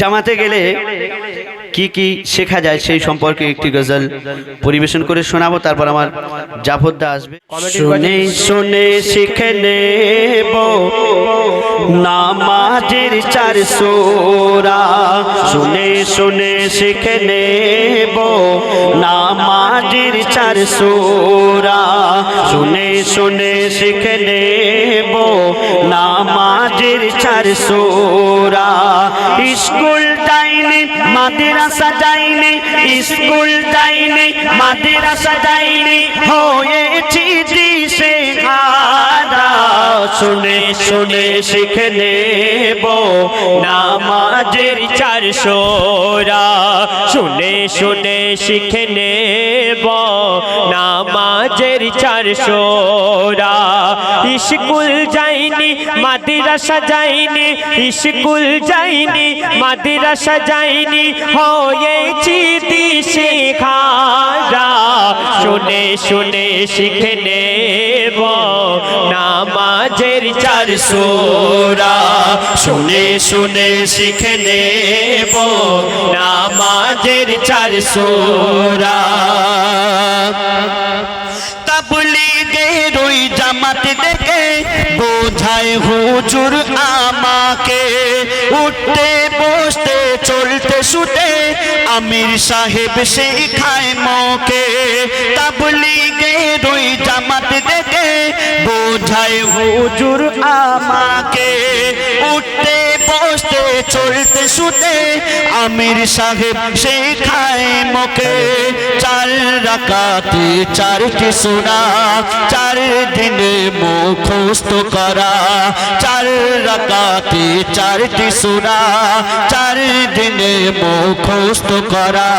জামাতে গেলে কি কি শেখা যায় সেই সম্পর্কে একটি গজল পরিবেশন করে শোনাবো, তারপর আমার জাফরদা আসবে। শুনে শুনে শিখে নেব নামাজের 4 সূরা, শুনে শুনে শিখে নেব নামাজের 4 সূরা, শুনে শুনে শিখে নেব নামাজের 4 সূরা। স্কুল যাইনি মাদ্রাসা যাইনি, স্কুল যাইনি মাদ্রাসা যাইনি, হয়েছি দিশেহারা। শুনে শুনে শিখে নেব নামাজের 4 সূরা, শুনে শুনে শিখে নেব নামাজের 4 সূরা। স্কুল যাইনি মাদ্রাসা যাইনি, স্কুল যাইনি মাদ্রাসা যাইনি, হয়েছি দিশেহারা। শুনে শুনে শিখে নেব নামাজের 4 সূরা, শুনে শুনে শিখে নেব নামাজের 4 সূরা। তাবলীগের ওই জামাত দেখে বোঝায় হুজুর আমাকে, উঠতে বসতে চলতে শুতে আমির সাহেব শেখায় মোকে। তাবলীগের ওই জামাত দেখে বোঝায় হুজুর আমাকে, উঠতে বসতে চলতে শুতে আমির সাহেব শেখায় মোকে। 4 রাকাতে 4টি সূরা, 4 দিনে মুখস্থ করা। 4 রাকাতে 4টি সূরা, 4 দিনে মুখস্থ করা।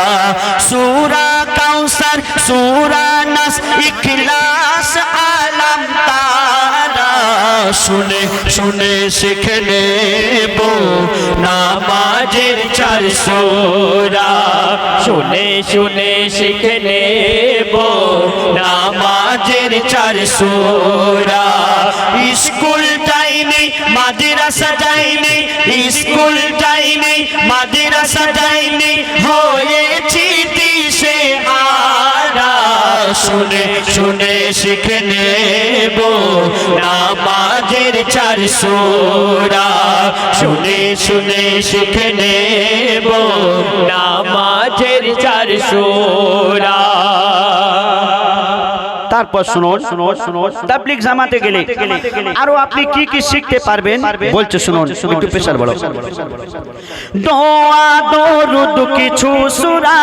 সূরা কাউসার, সূরা নাস, ইখলাস, আলাম তারা। শুনে শুনে শিখে নেব নামাজের 4 সূরা, শুনে শুনে শিখে নেব নামাজের 4 সূরা। স্কুল যাইনি মাদ্রাসা যাইনি, স্কুল যাইনি মাদ্রাসা যাইনি, হয়েছি দিশেহারা। শুনে শুনে শিখে নেব নামাজের 4 সূরা, শুনে শুনে শিখে নেব নামাজের 4 সূরা। তারপর শুনুন, তাবলীগ জামাতে গেলে আরো আপনি কি কি শিখতে পারবেন বলছে, শুনুন একটু প্রেসার বলো। দোয়া দরুদ কিছু সূরা,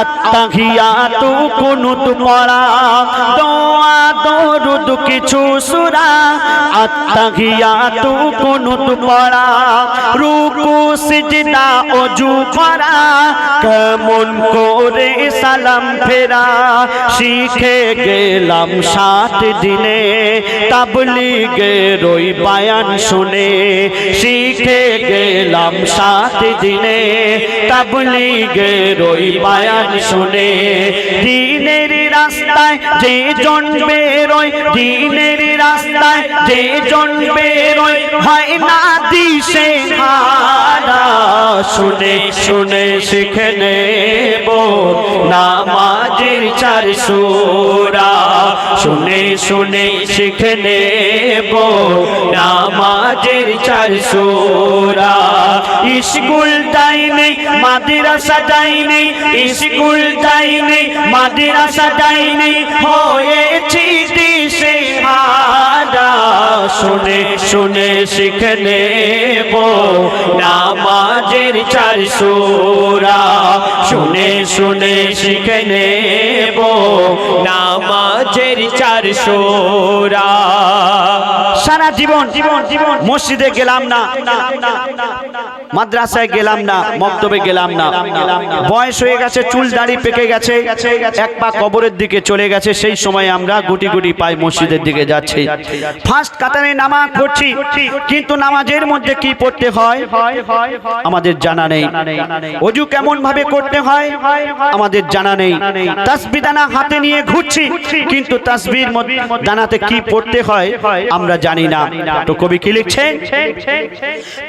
আত্তাহিয়াতু কুনুত পড়া। দোয়া দরুদ কিছু সূরা, আত্তাহিয়াতু কুনুত পড়া। রুকু সিজদা ওযু করা, কেমন করে সালাম ফেরা। শিখে গেলাম 7 দিনে তাবলীগের ওই বায়ান শুনে, শিখে গেলাম 7 দিনে তাবলীগের ওই বায়ান শুনে। দ্বীনের রাস্তায় যে জন বেরোয়, দ্বীনের রাস্তায় যে জন বেরোয়, হয় না দিশেহারা। শুনে শুনে শিখে নেব নামাজের 4 সূরা, শুনে শুনে শিখে নেব নামাজের 4 সূরা। স্কুল যাইনি মাদ্রাসা যাইনি, স্কুল যাইনি মাদ্রাসা যাইনি, হয়েছি দিশেহারা। শুনে শুনে শিখে নেব নামাজের 4 সূরা, শুনে শুনে শিখে নেব নামাজের 4 সূরা। সারা জীবন মসজিদে গেলাম না, মাদ্রাসায় গেলাম না, মক্তবে গেলাম না, বয়স হয়ে গেছে, চুল দাড়ি পেকে গেছে, এক পা কবরের দিকে চলে গেছে, সেই সময় আমরা গুটি গুটি পাই মসজিদের দিকে যাচ্ছি। ফার্স্ট কাতারে নামাজ পড়ছি, কিন্তু নামাজের মধ্যে কি পড়তে হয় আমাদের জানা নেই। ওযু কেমন ভাবে করতে হয় আমাদের জানা নেই। তাসবিহ দানা হাতে নিয়ে ঘুরছি, কিন্তু তাসবিহর দানাতে কি পড়তে হয় আমরা জানি জানি না। তো কবি কি লিখছেন?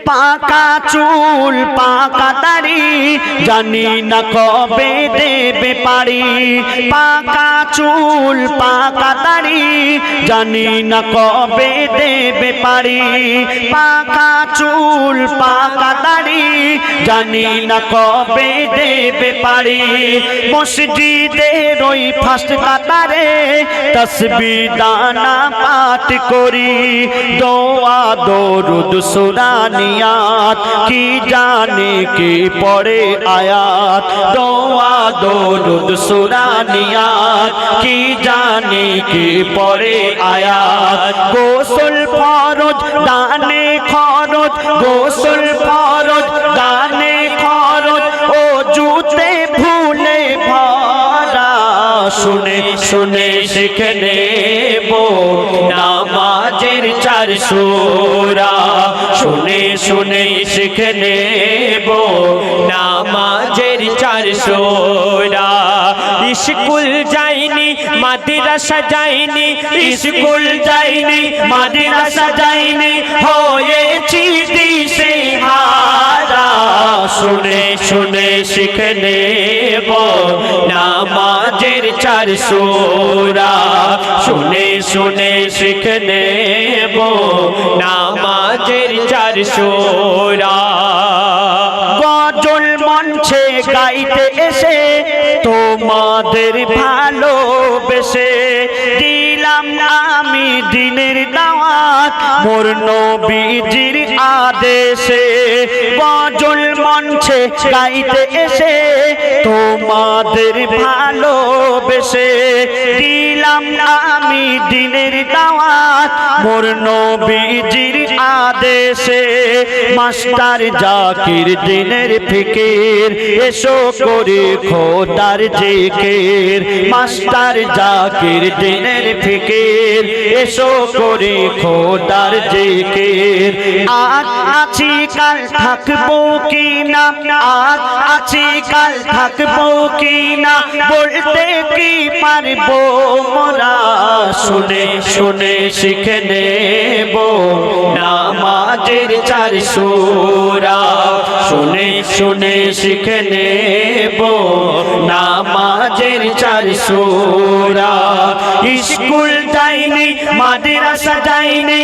পাকা চুল পাকা দাড়ি জানি না কবে দেবে পারি, পাকা চুল পাকা দাড়ি জানি না কবে দেবে পারি, পাকা চুল পাকা দাড়ি জানি না কবে দেবে পারি। মসজিদের ওই ফার্স্ট কাতারে তাসবিহ দানা পাঠ করি, দোয়া দরুদ সূরা নিয়াত কি জানে কি পড়ে আয়াত, দোয়া দরুদ সূরা নিয়াত কি জানে কি পড়ে আয়াত। গোসল ফরজ দানে খরচ, গোসল ফরজ দানে খরচ, ও জুতে ভুলে ভরা, শুনে শুনে শিখে নেব নামাজের 4 সূরা, শুনে শুনে শিখে নেব নামাজের 4 সূরা। স্কুল যাইনি মাদ্রাসা যাইনি, স্কুল যাইনি মাদ্রাসা যাইনি, হয়েছি দিশেহারা, শুনে শুনে শিখে নেব নামাজের 4 সূরা, শুনে শুনে শিখে নেব নামাজের 4 সূরা। গজল মঞ্চে গাইতে এসে তোমাদের ভালোবেসে দিলাম আমি দিনের দাওয়াত মোর নবীজির আদেশে। গজল মঞ্চে গাইতে এসে তোমাদের ভালোবেসে দিলাম আমি দিনের দাওয়াত মোর নবীজির আদেশে। মাস্টার জাকির দিনের ফিকির এসো করি খোদার জিকির, মাস্টার জাকির দিনের ফিকির এসো করি খোদার জিকির। আজ আছি কাল থাকবো কি না, আজ আছি কাল থাকবো কি না, বলতে কি পারবো মোরা, শুনে শুনে শিখে নেব নামাজের 4 সূরা, শুনে শুনে শিখে নেব নামাজের 4 সূরা। স্কুল যাইনি মাদ্রাসা যাইনি,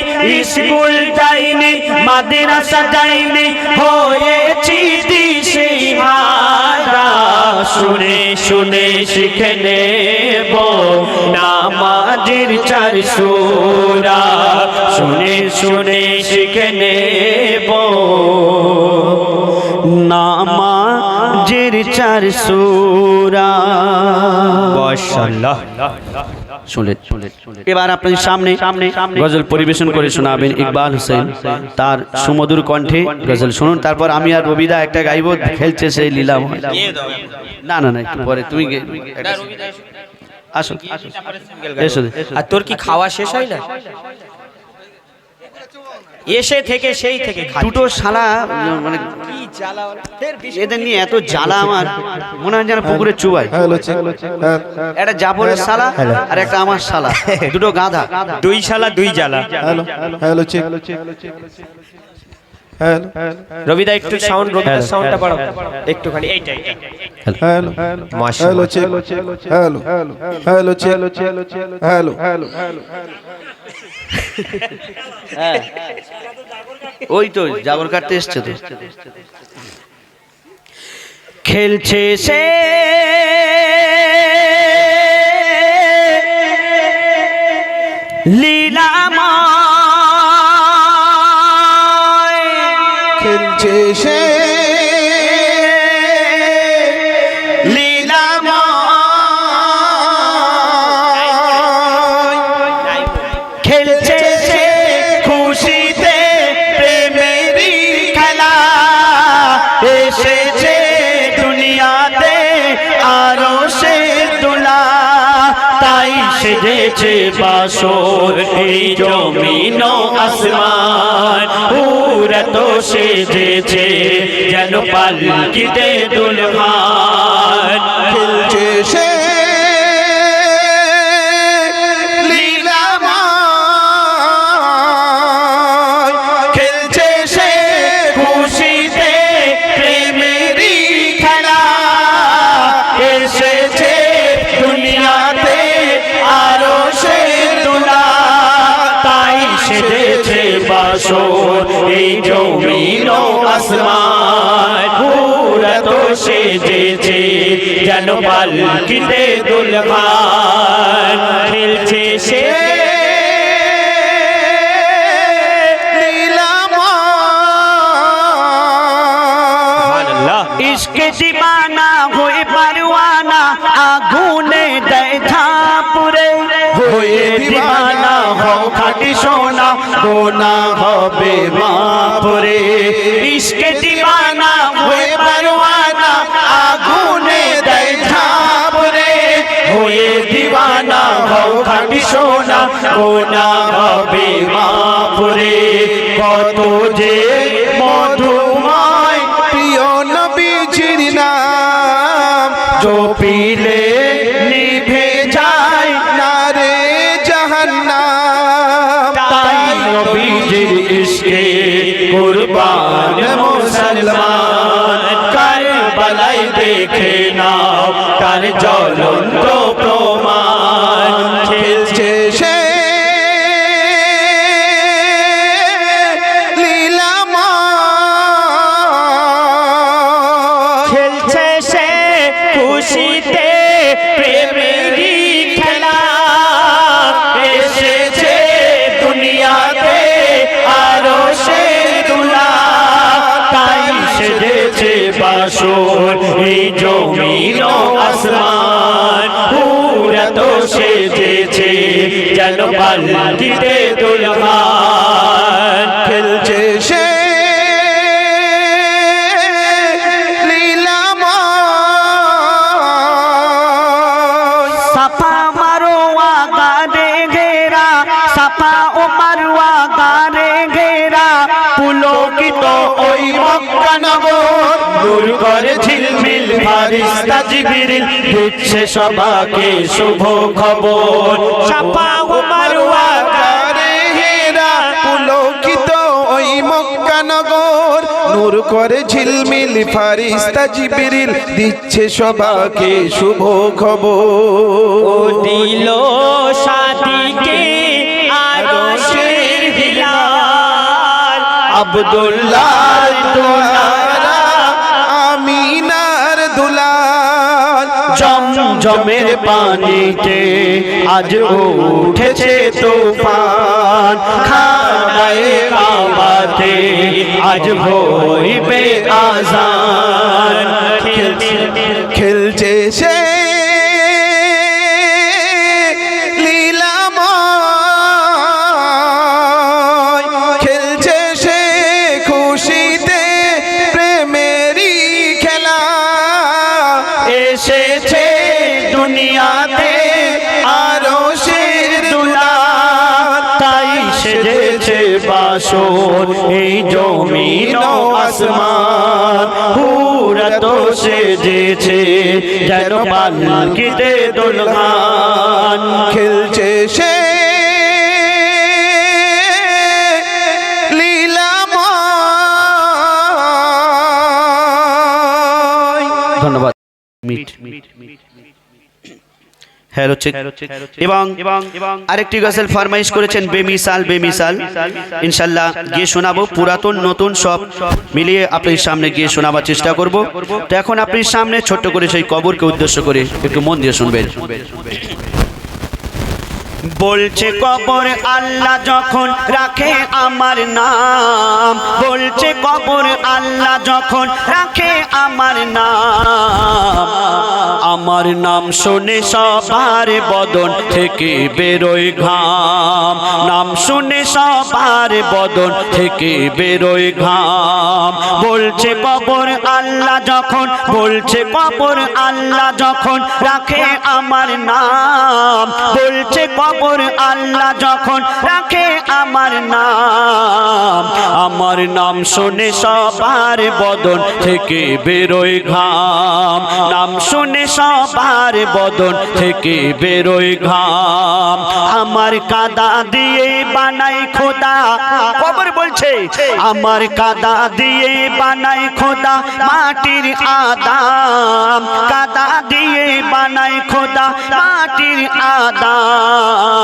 স্কুল যাইনি মাদ্রাসা যাইনি, হয়েছি দিশেহারা, শুনে শুনে শিখে নেব নামাজের 4 সূরা, শুনে শুনে শিখে নেব নামাজের 4 সূরা। মাশাআল্লাহ। শুনলেন? এবার আপনাদের সামনে গজল পরিবেশন করে শোনাবেন ইকবাল হোসেন, তার সুমধুর কণ্ঠে গজল শুনুন। তারপর আমি আর রবিদা একটা গাইব, খেলছে সেই লীলা। না না না, একটু পরে তুমি আসো। আর তোর কি খাওয়া শেষ হয় না? এসে থেকে সেই থেকে দুটো শালা, মানে কি জ্বালা, এদের নিয়ে এত জ্বালা, আমার মনে হয় যেন পুকুরে চুবাই। একটা জাফরের শালা আর একটা আমার শালা, দুটো গাধা, 2 শালা 2 জ্বালা। হ্যালো চেক, হ্যালো রবিদা একটু সাউন্ড, রবিদার সাউন্ডটা বাড়াও একটুখানি, এইটা হ্যালো মাশাআল্লাহ। Check, hello hello check, hello হ্যাঁ ওই তো জাগর কাটতে এসছে তো। খেলছে সে লীলাময়, খেলছে সে খেলছে সে খুশিতে প্রেমেরই খেলা, এসেছে দুনিয়াতে আরো সে দুলা, তাই সেজেছে বাসর এই জমিন ও আসমান, পুরা তো সেজেছে যেন পালকিতে দুলহান। খেলছে সে আসমান পুরা তো সেজেছে যেন পালকিতে দুলহান খেলছে সে ইশকে দিবানা হয়ে পারওয়ানা আগুনে দেয় ঝাঁপুরে হয়ে দিবানা হও খাঁটি সোনা গোনা হবে মাপুরে ইশকে দিবানা হয়ে পারওয়ানা আগুনে দেয় ঝাঁপুরে হয়ে দিবানা হও খাঁটি সোনা গোনা হবে মাপুরে কত যে মধুময় প্রিয় নবীজির নাম জপিলে নিভে যায় নারে জাহান্নাম তাই নবীজির ইশকে কুরবান মুসলমান কারবালায় দেখে নাও তার জ্বলন্ত প্রমাণ খেলছে সে খেলছে সে খুশিতে প্রেমেরই খেলা এসেছে দুনিয়াতে আরো সে দুলা তাই সেজেছে বাসর এই জমিন ও আসমান পুরা তো সেজেছে যেন পালকিতে দুলহান খেলছে সে সাফা মারোয়া গানে ঘেরা সাফা ও মারোয়া গানে ঘেরা পুলকিত ওই মক্কা নগর দূর করে ঝিলমিল ফারিস্তা জিবরিল দিচ্ছে সবাকে শুভ খবর সাফা ও মারোয়া গানে হেরা পুলকিত ওই মক্কা নগর নূর করে ঝিলমিল ফারিস্তা জিবরিল দিচ্ছে সবাকে শুভ খবর দিল সাদিকে আরো শের হিলাল আব্দুল্লাহ দুলারা আমিনার দুলাল জমের পানিতে আজ উঠেছে তুফান খানায়ে কাবাতে আজ হইবে আজান খেলছে সে লীলাময় খেলছে সে খুশিতে প্রেমেরই খেলা এসেছে দুনিয়াতে আরো সে দুলাল তাই সেজেছে বাসর এই জমিন ও আসমান পুরা তো সেজেছে যেন পালকিতে দুলহান খেলছে সে লীলাময় ধন্যবাদ হ্যালো চেক এবং আরেকটি গজল ফরমাইশ করেছেন বেমিসাল বেমিসাল ইনশাআল্লাহ গিয়ে শোনাবো পুরাতন নতুন সব মিলিয়ে আপনার সামনে গিয়ে শোনাবার চেষ্টা করব তো এখন আপনার সামনে ছোট্ট করে সেই কবরকে উদ্দেশ্য করে একটু মন দিয়ে শুনবেন বলছে কবর আল্লাহ যখন রাখে আমার নাম বলছে কবর আল্লাহ যখন রাখে আমার নাম শুনে সবার বদন থেকে বেরোয় ঘাম নাম শুনে সবার বদন থেকে বেরোয় ঘাম বলছে কবর আল্লাহ যখন বলছে কবর আল্লাহ যখন রাখে আমার নাম বলছে কবর আল্লাহ যখন রাখে আমার নাম শুনে সবার বদন থেকে বেরোয় ঘাম নাম শুনে সবার বদন থেকে বেরোয় ঘাম আমার কাদা দিয়ে বানাই খোদা কবর বলছে আমার কাদা দিয়ে বানাই খোদা মাটির আদাম কাদা দিয়ে বানাই খোদা মাটির আদাম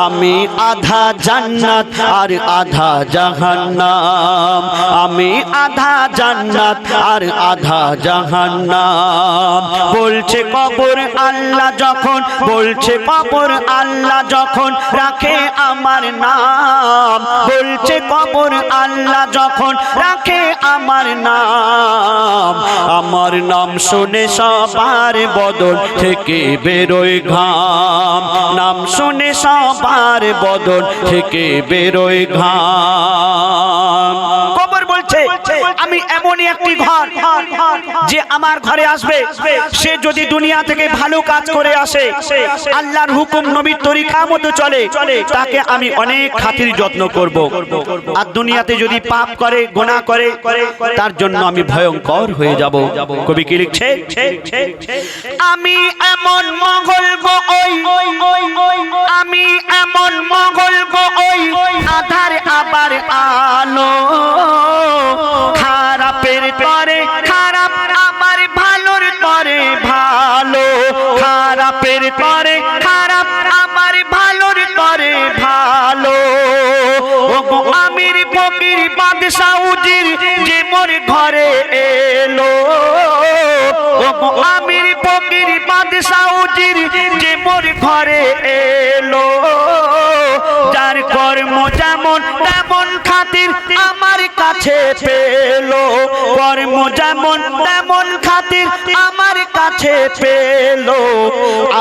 আমি আধা জান্নাত আর আধা জাহান্নাম, আমি আধা জান্নাত আর আধা জাহান্নাম। বলছে কবর আল্লাহ যখন, বলছে কবর আল্লাহ যখন রাখে আমার নাম, বলছে কবর আল্লাহ যখন রাখে আমার নাম, আমার নাম শুনে সবার বদন থেকে বেরোয় ঘাম, নাম শুনে সবার বদন থেকে বেরোয় ঘাম। কবর বলছে আমি এমনই একটি ঘর যে আমার ঘরে আসবে, সে যদি দুনিয়া থেকে ভালো কাজ করে আসে, আল্লাহর হুকুম নবীর তরিকা মতো চলে, তাকে আমি অনেক খাতির যত্ন করব। আর দুনিয়াতে যদি পাপ করে, গুনাহ করে, তার জন্য আমি ভয়ঙ্কর হয়ে যাব। কবি কি লিখছে? আমি এমন মঙ্গল গো ওই, আমি এমন মঙ্গল গো ওই, আধার আবার আলো, খারাপের তরে খারাপ আবার ভালোর তরে ভালো, খারাপের তরে খারাপ আবার ভালোর তরে ভালো। ওগো আমির ফকির বাদশাহ উজির যে মোর ঘরে এলো, ওগো আমির ফকির বাদশাহ উজির যে মোর ঘরে এলো, যার কর্ম যেমন তেমন খাতির আমার কাছে পেলো, কর্ম যেমন তেমন খাতির আমার কাছে পেলো।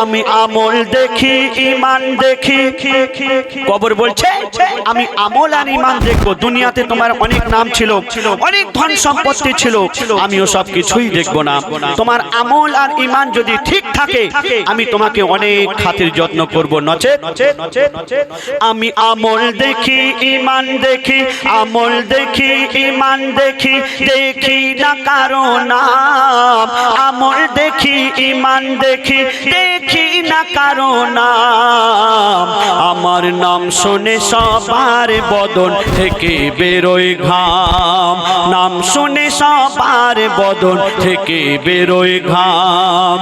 আমি আমল দেখি ঈমান দেখি, কবর বলছে আমি আমল আর ঈমান দেখবো। দুনিয়াতে তোমার অনেক নাম ছিল, অনেক ধন সম্পত্তি ছিল, আমিও সব কিছুই দেখবো না। তোমার আমল আর ঈমান যদি ঠিক থাকে, আমি তোমাকে অনেক খাতির যত্ন করবো। নচেত আমি আমল দেখি ঈমান দেখি, আমল দেখি ঈমান দেখি, দেখি না কারো নাম, আমল দেখি ঈমান দেখি, দেখি না কারো নাম, আমার নাম শুনে সবার বদন থেকে বেরোয় ঘাম, নাম শুনে সবার বদন থেকে বেরোয় ঘাম।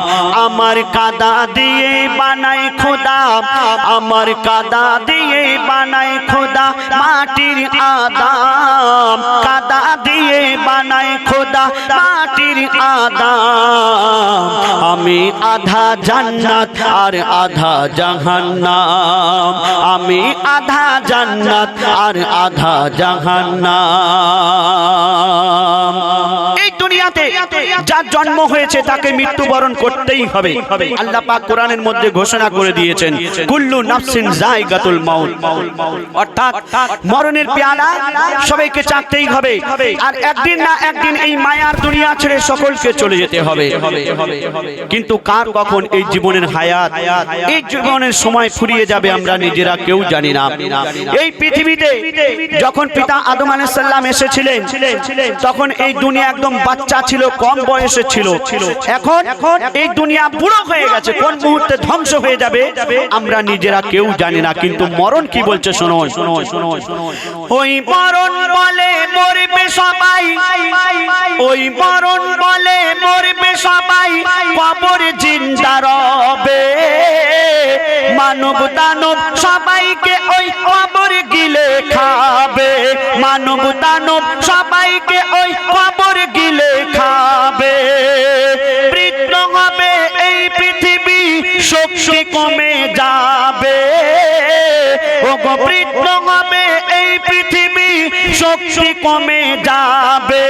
আমার কাদা দিয়ে বানাই খোদা, আমার কাদা দিয়ে বানাই খোদা মাটির আদাম, কাদা দিয়ে বানাই খোদা মাটির আদাম। আমি আধা জান্নাত আর আধা জাহান্নাম, আমি আধা জান্নাত আর আধা জাহান্নাম। এই দুনিয়াতে যার জন্ম হয়েছে তাকে মৃত্যুবরণ করতেই হবে। আল্লাহ পাক কোরআনের মধ্যে ঘোষণা করে দিয়েছেন, কুল্লু নাফসিন যায়গাতুল মাউত, অর্থাৎ মরণের পেয়ালা সবাইকে চাকতেই হবে। আর একদিন না একদিন এই মায়ার দুনিয়া ছেড়ে সকলকে চলে যেতে হবে। কিন্তু কার কখন এই জীবনের হায়াত, এই জীবনের সময় ফুরিয়ে যাবে আমরা নিজেরা কেউ জানি না। এই পৃথিবীতে যখন পিতা আদম আলাইহিস সালাম এসেছিলেন, তখন এই দুনিয়া একদম বাচ্চা ছিল, কম বয়সে ছিল। এখন এই দুনিয়া বুড়ো হয়ে গেছে, কোন মুহূর্তে ধ্বংস হয়ে যাবে আমরা নিজেরা কেউ জানি না। কিন্তু মরণ কি বলছে শুনুন, ওই মরণ বলে মরবে সবাই, ওই মরণ বলে মরবে সবাই, কবর জিন্দা রবে, মানব দানব সবাইকে ওই কবর গিলে খাবে, মানব দানব সবাইকে ওই কবর গিলে খাবে। বৃদ্ধ হবে এই পৃথিবী, শক্তি কমে যাবে, ওগো বৃদ্ধ হবে এই পৃথিবী, শক্তি কমে যাবে।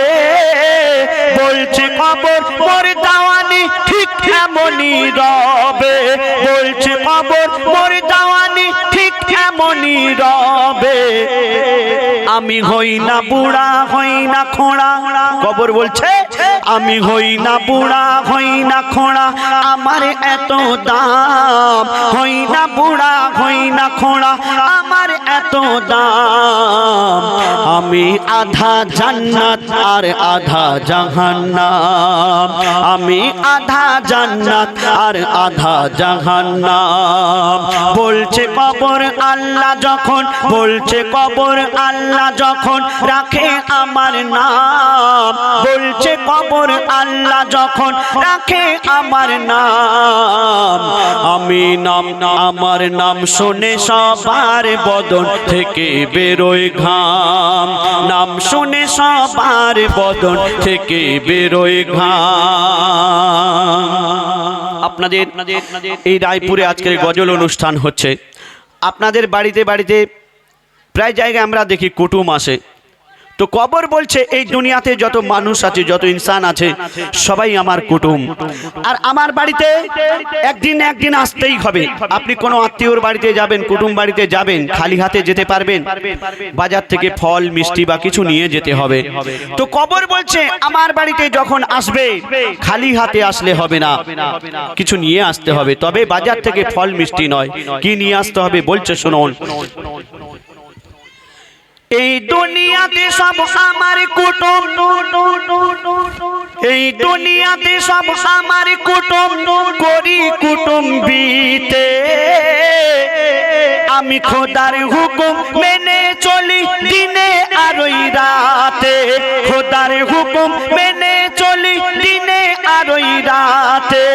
বলছে কবর মোর দাওয়ানি ঠিক এমনই রবে, বলছে কবর মোর দাওয়ানি ঠিক এমনই রবে। আমি হই না বুড়া হই না খোঁড়া, কবর বলছে আমি হই না বুড়া হই না খোঁড়া, আমার এত দাম, হই না বুড়া হই না খোঁড়া, আমার এত দাম। আমি আধা জান্নাত আর আধা জাহান্নাম, আমি আধা জান্নাত আর আধা জাহান্নাম। বলছে কবর আল্লাহ যখন, বলছে কবর আল্লাহ যখন রাখে আমার নাম, বলছে কবর ওপর আল্লাহ যখন রাখে আমার নাম, আমি নাম আমার নাম শুনে সবার বদন থেকে বেরোয় ঘাম, নাম শুনে সবার বদন থেকে বেরোয় ঘাম। আপনাদের এই রায়পুরে আজকের গজল অনুষ্ঠান হচ্ছে। আপনাদের বাড়িতে বাড়িতে প্রায় জায়গায় আমরা দেখি কুটুম আসে। তো কবর বলছে এই দুনিয়াতে যত মানুষ আছে, যত ইনসান আছে, সবাই আমার কুটুম। আর আমার বাড়িতে একদিন একদিন আসতেই হবে। আপনি কোনো আত্মীয়র বাড়িতে যাবেন, কুটুম বাড়িতে যাবেন, খালি হাতে যেতে পারবেন? বাজার থেকে ফল মিষ্টি বা কিছু নিয়ে যেতে হবে। তো কবর বলছে আমার বাড়িতে যখন আসবে খালি হাতে আসলে হবে না, কিছু নিয়ে আসতে হবে। তবে বাজার থেকে ফল মিষ্টি নয়, কি নিয়ে আসতে হবে বলছে শুনুন। এই দুনিয়াতে সব আমার কুটুম, এই দুনিয়াতে সব আমার কুটুম, করি কুটুম্বিতে আমি খোদার হুকুম মেনে চলি দিনে আর ওই রাতে, খোদার হুকুম মেনে চলি দিনে আর ওই রাতে।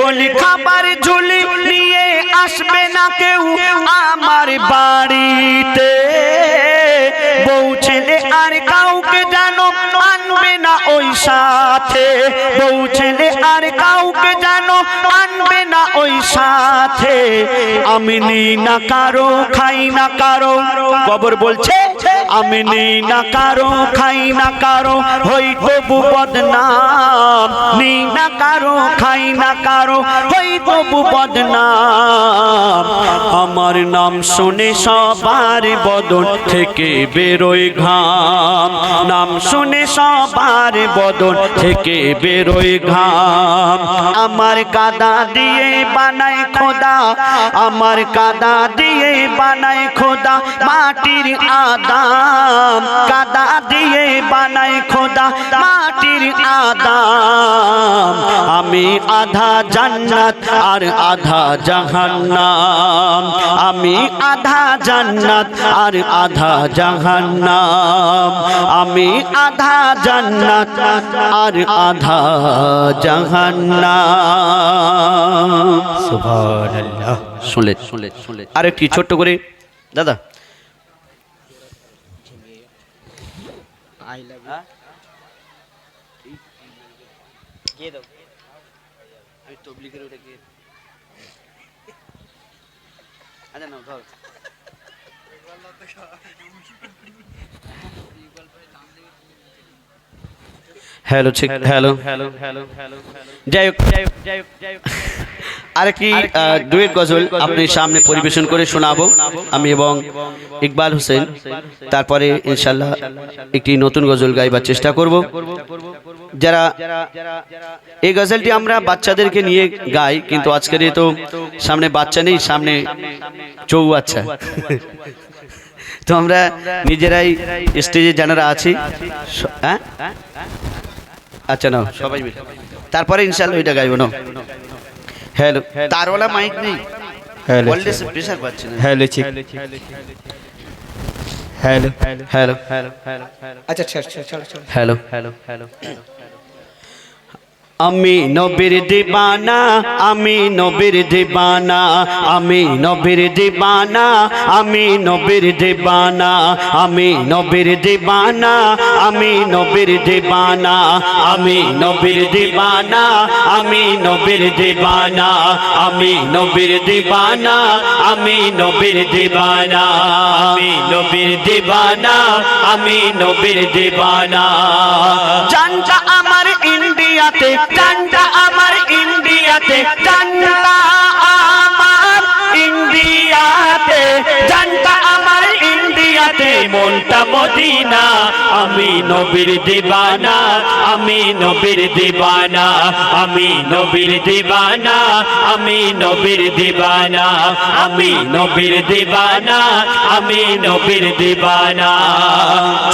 বলি খাবার ঝুলি নিয়ে আসবে না কেউ আমার বাড়িতে, বউ ছেলে আর কাউকে জানো আনবে না ওই সাথে, বউ ছেলে আর কাউকে জানো আনবে না ওই সাথে। আমি নিই না কারো খাই না কারো, কবর বলছে আমি নিই না কারো খাই না কারো, হই তবু বদনাম, নিই না কারো খাই না কারো, হই তবু বদনাম। আমার নাম শুনে সবার বদন থেকে বেরোয় ঘাম, নাম শুনে সবার বদন থেকে বেরোয় ঘাম। আমার কাদা দিয়ে বানায় খোদা, আমার কাদা দিয়ে বানায় খোদা মাটির আদাম, কাদা দিয়ে বানায় খোদা মাটির আদাম। আমি আধা জান্নাত আর আধা জাহান্নাম, আমি আধা জান্নাত আর আধা জাহান্নাম, আমি আধা জান্নাত আর আধা জাহান্নাম। সুবহানাল্লাহ। শুনলেন? আরেকটি ছোট্ট করে দাদা, হ্যালো ঠিক হ্যালো যাই হোক আরেকটি ডুয়েট গজল আপনি সামনে পরিবেশন করে শোনাবো আমি এবং ইকবাল হোসেন। তারপরে ইনশাল্লাহ একটি নতুন গজল গাইবার চেষ্টা করব। যারা এই গজলটি আমরা বাচ্চাদেরকে নিয়ে গাই, কিন্তু আজকের তো সামনে বাচ্চা নেই, সামনে চৌবাচ্চা। তো আমরা নিজেরাই স্টেজে যারা আছি, হ্যাঁ আচ্ছা না সবাই মিলে তারপরে ইনশাল্লাহ ওইটা গাইব না। হ্যালো, তারওয়ালা মাইক নেই, বললে প্রেসার পাচ্ছে না। হ্যালো ঠিক, হ্যালো হ্যালো আচ্ছা চলো চলো হ্যালো হ্যালো। আমি নবীর দিবানা, আমি নবীর দিবানা, আমি নবীর দিবানা, আমি নবীর দিবানা, আমি নবীর দিবানা, আমি নবীর দিবানা, আমি নবীর দিবানা, আমি নবীর দিবানা, আমি নবীর দিবানা, আমি নবীর দিবানা, আমি নবীর দিবানা, আমি নবীর দিবানা। জানটা আমার ইন্ডিয়াতে, জানটা আমার ইন্ডিয়াতে, জানটা আমার ইন্ডিয়াতে, জানটা আমার ইন্ডিয়াতে, মনটা মদিনা। আমি নবীর দিবানা, আমি নবীর দিবানা, আমি নবীর দিবানা, আমি নবীর দিবানা, আমি নবীর দিবানা, আমি নবীর দিবানা।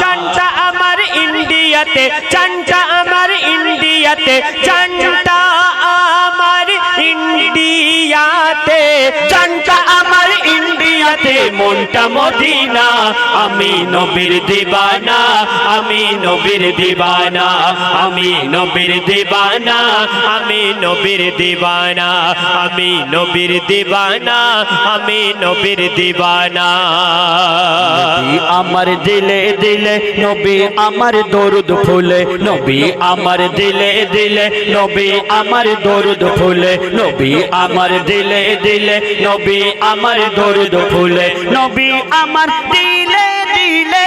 জানটা আমার ইন্ডিয়াতে, জানটা আমার ইন্ডিয়াতে, জানটা আমার ইন্ডিয়াতে, জানটা আমার ইন্ডিয়াতে, মনটা মদিনা আমি নবীর দিবানা আমি নবীর দিবানা আমি নবীর দিবানা আমি নবীর দিবানা আমি নবীর দিবানা আমি নবীর দিবানা নবী আমার দিলে দিলে নবী আমার দরুদ ফুলে নবী আমার দিলে দিলে নবী আমার দরুদ ফুলে নবী আমার দিলে দিলে নবী আমার দরুদ ফুলে নবী আমার দিলে দিলে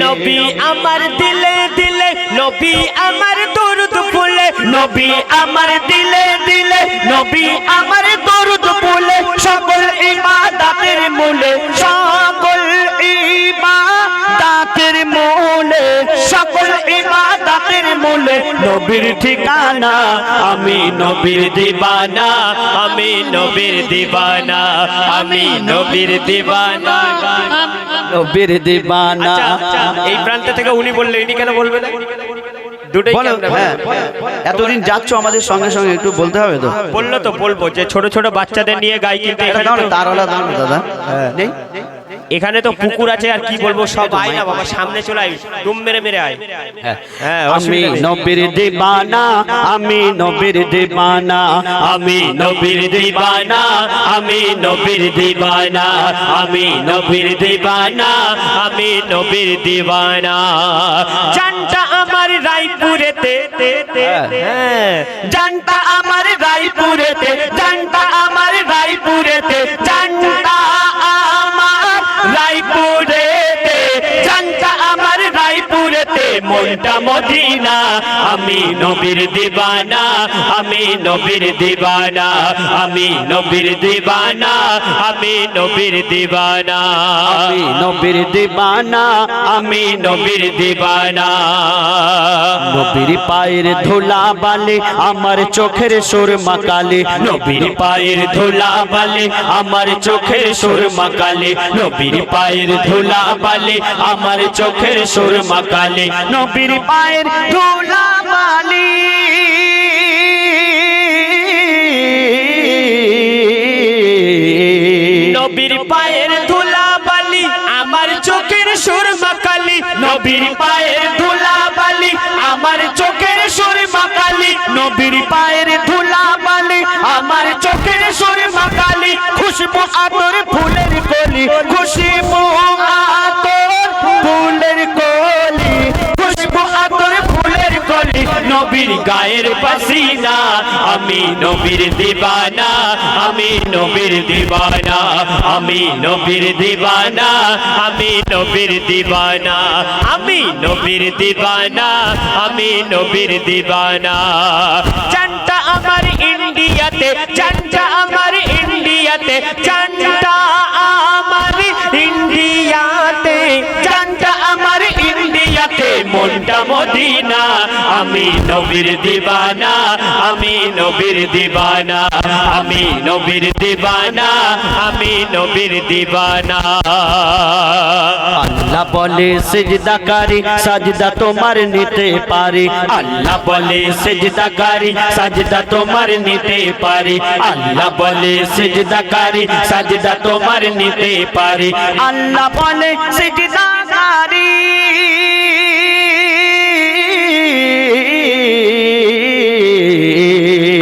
নবী আমার দিলে দিলে নবী আমার দরুদ ফুলে নবী আমার দিলে দিলে নবী আমার দরুদ ফুলে সকল ইবাদতের মূলে সকল ইবাদতের মূলে সকল ইবাদতের মূলে নবীর ঠিকানা আমি নবীর দিবানা আমি নবীর দিবানা আমি নবীর দিবানা নবীর দিবানা আচ্ছা, এই প্রান্ত থেকে উনি বললে ইনি কেন বলবে না? দুটোই বলো, কেমন? হ্যাঁ, এতদিন যাচ্ছ আমাদের সঙ্গে সঙ্গে একটু বলতে হবে তো। বললো তো বলবো যে ছোট ছোট বাচ্চাদের নিয়ে গাই, কিন্তু এটা এখানে দাও না, তো- তারওয়ালা দাও না দাদা, নেই? এখানে তো পুকুর আছে, আর কি বলবো, সব আয় না বাবা, সামনে চলে আয়, ডুম মেরে মেরে আয়। হ্যাঁ, আমি অসুবিধা নেই। নবীর দিবানা আমি নবীর দিবানা আমি নবীর দিবানা আমি নবীর দিবানা আমি নবীর দিবানা আমি নবীর দিবানা জানটা আমার রায়পুরেতে হ্যাঁ, জানটা আমার রায়পুরেতে জানটা আমার রায়পুরেতে জানটা আমার রায়পুরেতে জানটা আমার রায়পুরেতে মনটা মদিনা আমি নবীর দিবানা আমি নবীর দিবানা আমি নবীর দিবানা আমি নবীর দিবানা আমি নবীর দিবানা আমি নবীর দিবানা নবীর পায়ের ধুলা বালি আমার চোখের সুরমা কালি নবীর পায়ের ধুলা বালি আমার চোখের সুরমা কালি নবীর পায়ের ধুলা বালি আমার চোখের সুরমা কালি নবীর পায়ের ধুলা বালি নবীর পায়ের ধুলা বালি আমার চোখের সুরমা কালি নবীর পায়ের ধুলা বালি আমার চোখের সুরমা কালি নবীর পায়ের ধুলা বালি আমার চোখের সুরমা কালি খুশবু আতর ফুলের কলি খুশবু আতর ফুলের কলি খুশবু আতর ফুলের কলি নবীর গায়ের পাসিনা আমি নবীর দিবানা আমি নবীর দিবানা আমি নবীর দিবানা আমি নবীর দিবানা আমি নবীর দিবানা আমি নবীর দিবানা জানটা আমার ইন্ডিয়াতে জানটা আমার ইন্ডিয়াতে জানটা আমার ইন্ডিয়াতে জানটা আমার ইন্ডিয়াতে মনটা মদিনা আমি নবীর দিবানা আমি নবীর দিবানা আমি নবীর দিবানা আমি নবীর দিবানা আল্লাহ বলে সিজদাকারী সাজদা তোমার নিতে পারি আল্লাহ বলে সিজদাকারী সাজদা তোমার নিতে পারি আল্লাহ বলে সিজদাকারী সাজদা তোমার নিতে পারি আল্লাহ বলে সিজদাকারী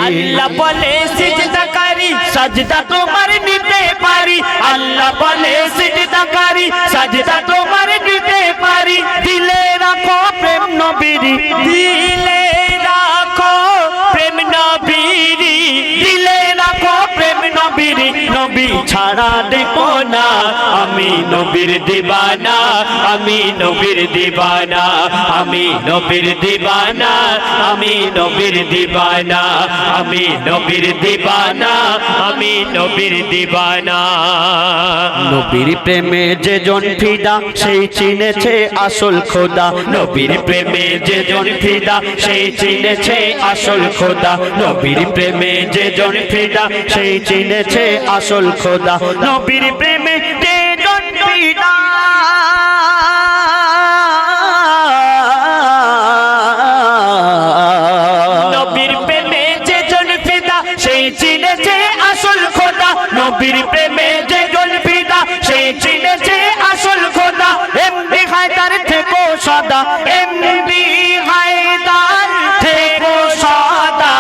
আল্লাহ বলে সিজদাকারী সাজদা তোমার নিতে পারি আল্লাহ বলে সিজদাকারী সাজদা তোমার নিতে পারি দিলে রাখো প্রেম নবীরি দিলে রাখো প্রেম নবীরি দিলে রাখো প্রেম নবীরি নবী ছাড়া দেখো না আমি নবীর দিবানা আমি নবীর দিবানা আমি নবীর দিবানা আমি নবীর দিবানা আমি নবীর দিবানা আমি নবীর দিবানা নবীর প্রেমে যে জন ফিদা সেই চিনেছে আসল খোদা নবীর প্রেমে যে জন ফিদা সেই চিনেছে আসল খোদা নবীর প্রেমে যে জন ফিদা সেই চিনেছে আসল খোদা নবীর প্রেমে যে জন ফিদা নবীর প্রেমে যে সদা এমডি হায়দার থেকো সদা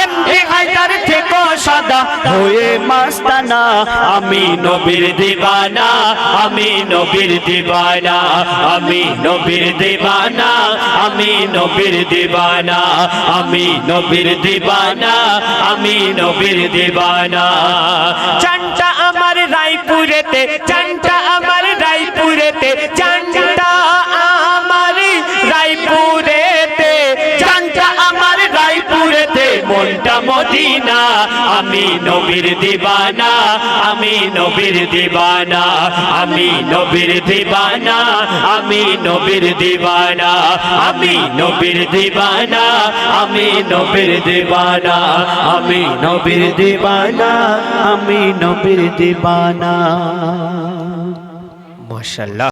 এমডি হায়দার থেকো সদা হয়ে মাস্তানা আমি নবীর দিবানা আমি নবীর দিবানা আমি নবীর দিবানা আমি নবীর দিবানা আমি নবীর দিবানা আমি নবীর দিবানা চানটা আমার রায়পুরেতে চানটা আমার রায়পুরেতে চানটা আমার রায়পুরেতে চানটা আমার রায়পুরেতে মনটা মদিনা আমি নবীর দিবানা আমি নবীর দিবানা আমি নবীর দিবানা আমি নবীর দিবানা আমি নবীর দিবানা আমি নবীর দিবানা আমি নবীর দিবানা আমি নবীর দিবানা। মাশাআল্লাহ।